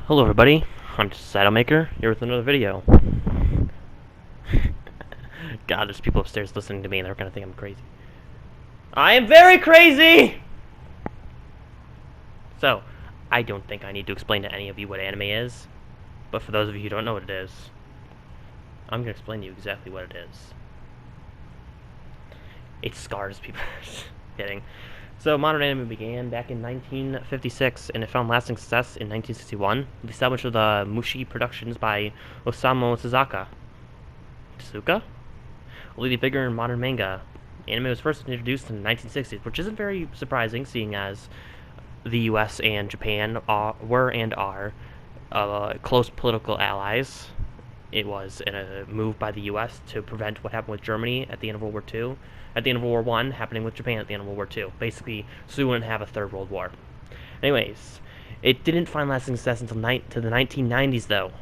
Hello everybody, I'm Saddlemaker, here with another video. God, there's people upstairs listening to me and they're gonna think I'm crazy. I am very crazy! So, I don't think I need to explain to any of you what anime is, but for those of you who don't know what it is, I'm gonna explain to you exactly what it is. It scars people. Kidding. So, modern anime began back in 1956, and it found lasting success in 1961, with the establishment of the Mushi Productions by Osamu Tezuka? A leading figure in modern manga. Anime was first introduced in the 1960s, which isn't very surprising, seeing as the US and Japan were and are close political allies. It was a move by the US to prevent what happened with Germany at the end of World War II. At the end of World War I, happening with Japan at the end of World War II. Basically, so we wouldn't have a third World War. Anyways, it didn't find lasting success until the 1990s, though.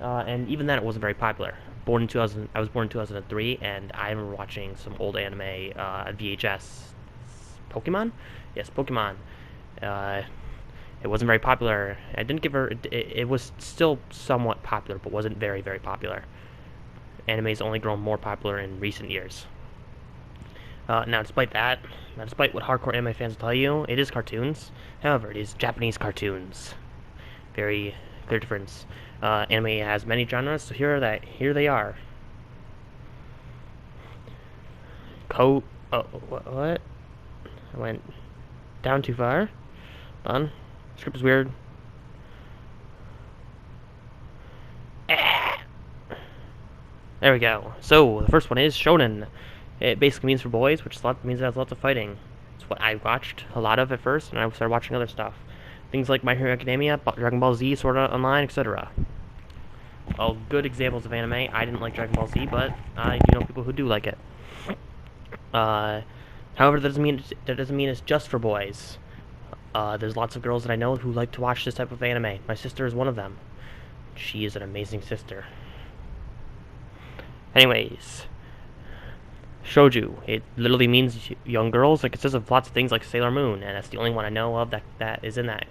And even then, it wasn't very popular. I was born in 2003, and I remember watching some old anime, VHS. Pokemon? Yes, Pokemon. It wasn't very popular. I didn't give her. It was still somewhat popular, but wasn't very, very popular. Anime's only grown more popular in recent years. Now, despite what hardcore anime fans will tell you, it is cartoons. However, it is Japanese cartoons. Very clear difference. Anime has many genres, so here they are. What? I went down too far. Hold on. The script is weird. There we go. So, the first one is Shonen. It basically means for boys, which means it has lots of fighting. It's what I watched a lot of at first, and I started watching other stuff. Things like My Hero Academia, Dragon Ball Z, Sword Art Online, etc. All good examples of anime. I didn't like Dragon Ball Z, but I do know people who do like it. However, that doesn't mean it's just for boys. There's lots of girls that I know who like to watch this type of anime. My sister is one of them. She is an amazing sister. Anyways, shoujo. It literally means young girls. It consists of lots of things like Sailor Moon, and that's the only one I know of that is in that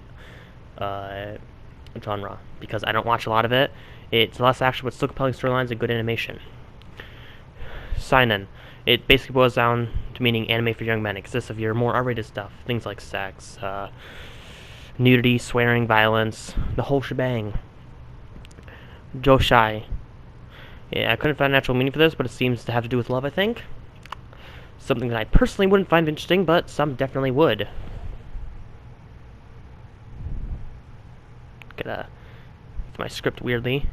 genre, because I don't watch a lot of it. It's less action, but still compelling storylines and good animation. Seinen. It basically boils down to meaning anime for young men. It consists of your more R-rated stuff, things like sex, nudity, swearing, violence, the whole shebang. Joshai. Yeah, I couldn't find a natural meaning for this, but it seems to have to do with love, I think. Something that I personally wouldn't find interesting, but some definitely would. Gotta get my script weirdly.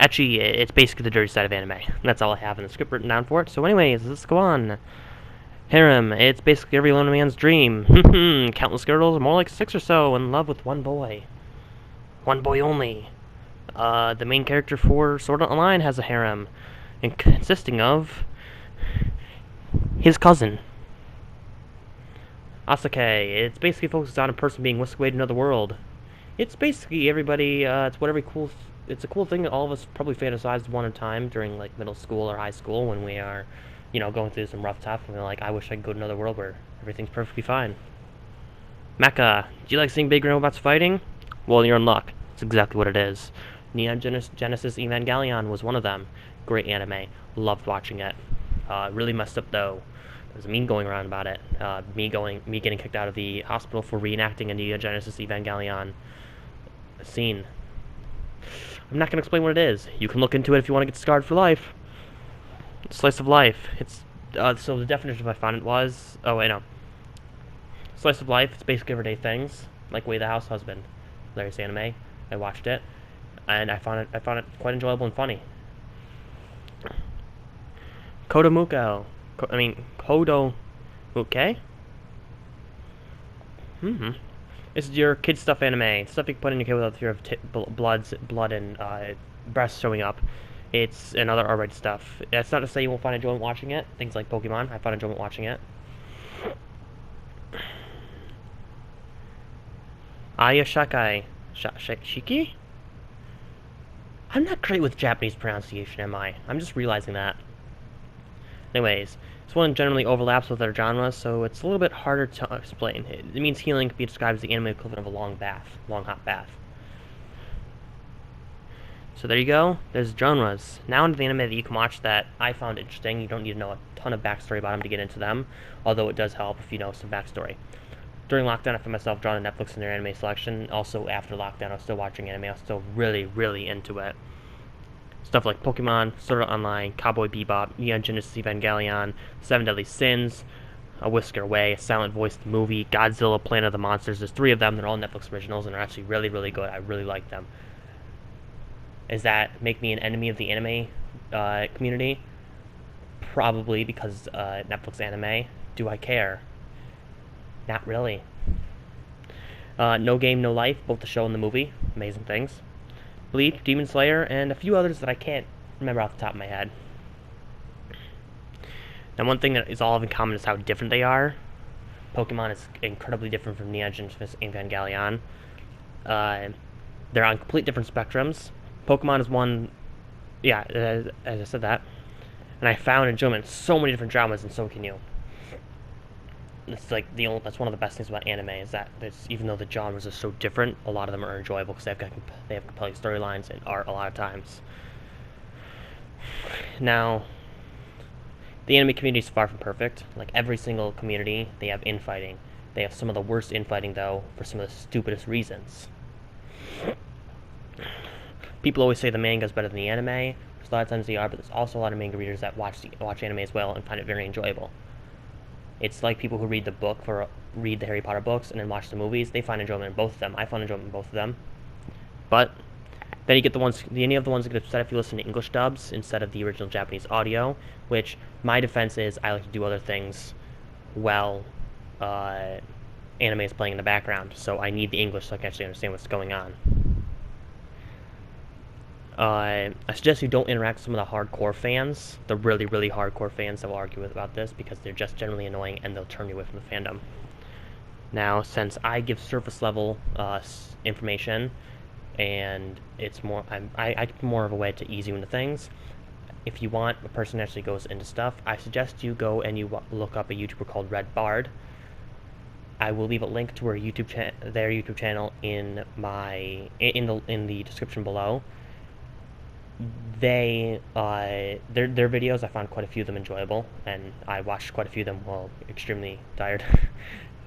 Actually, it's basically the dirty side of anime. That's all I have in the script written down for it. So anyways, let's go on. Harem. It's basically every lonely man's dream. Countless girls, more like 6 or so, in love with one boy. One boy only. The main character for Sword Art Online has a harem, and consisting of his cousin, Asake. It's basically focused on a person being whisked away to another world. It's basically everybody. It's a cool thing that all of us probably fantasized one at a time during like middle school or high school when we are, going through some rough stuff, and we're like, I wish I could go to another world where everything's perfectly fine. Mecha. Do you like seeing big robots fighting? Well, you're in luck. It's exactly what it is. Neon Genesis Evangelion was one of them. Great anime. Loved watching it. Really messed up though. There's a meme going around about it. Me getting kicked out of the hospital for reenacting a Neon Genesis Evangelion scene. I'm not gonna explain what it is. You can look into it if you want to get scarred for life. Slice of life. It's so the definition I found it was. Oh wait, no. Slice of life. It's basically everyday things like Way the House Husband. Hilarious anime. I watched it, and I found it quite enjoyable and funny. Kodomuke. Kodomuke? This is your kid stuff anime. Stuff you can put in your kid without fear of blood and breasts showing up. It's another R-rated stuff. That's not to say you won't find enjoyment watching it. Things like Pokemon, I find enjoyment watching it. Ayashakai. Shiki? I'm not great with Japanese pronunciation, am I? I'm just realizing that. Anyways, This one generally overlaps with other genres, so it's a little bit harder to explain. It means healing can be described as the anime equivalent of a long hot bath. So there you go. There's genres. Now into the anime that you can watch that I found interesting. You don't need to know a ton of backstory about them to get into them, although it does help if you know some backstory. During lockdown, I found myself drawn to Netflix in their anime selection. Also, after lockdown, I was still watching anime. I was still really, really into it. Stuff like Pokemon, Sword Art Online, Cowboy Bebop, Neon Genesis Evangelion, Seven Deadly Sins, A Whisker Away, A Silent Voice the movie, Godzilla, Planet of the Monsters. There's 3 of them. They're all Netflix originals and are actually really, really good. I really like them. Does that make me an enemy of the anime community? Probably, because Netflix anime. Do I care? Not really. No Game, No Life, both the show and the movie. Amazing things. Bleach, Demon Slayer, and a few others that I can't remember off the top of my head. Now, one thing that is all in common is how different they are. Pokemon is incredibly different from Neon Genesis Evangelion. They're on complete different spectrums. Pokemon is one, yeah, as I said that. And I found enjoyment in so many different genres, and so can you. It's like that's one of the best things about anime is that even though the genres are so different, a lot of them are enjoyable because they have compelling storylines and art a lot of times. Now, the anime community is far from perfect. Like every single community, they have infighting. They have some of the worst infighting though, for some of the stupidest reasons. People always say the manga is better than the anime. There's a lot of times they are, but there's also a lot of manga readers that watch anime as well and find it very enjoyable. It's like people who read read the Harry Potter books and then watch the movies. They find enjoyment in both of them. I find enjoyment in both of them. But then you get any of the ones that get upset if you listen to English dubs instead of the original Japanese audio, which my defense is I like to do other things while anime is playing in the background, so I need the English so I can actually understand what's going on. I suggest you don't interact with some of the hardcore fans, the really, really hardcore fans that will argue about this, because they're just generally annoying and they'll turn you away from the fandom. Now, since I give surface level information, and it's more, I give more of a way to ease you into things. If you want a person who actually goes into stuff, I suggest you go and you look up a YouTuber called Red Bard. I will leave a link to their YouTube channel in the description below. Their videos, I found quite a few of them enjoyable, and I watched quite a few of them while extremely tired.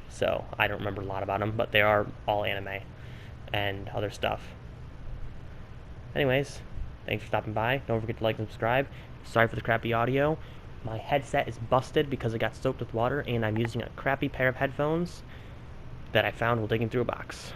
So I don't remember a lot about them, but they are all anime and other stuff. Anyways, thanks for stopping by. Don't forget to like and subscribe. Sorry for the crappy audio. My headset is busted because it got soaked with water, and I'm using a crappy pair of headphones that I found while digging through a box.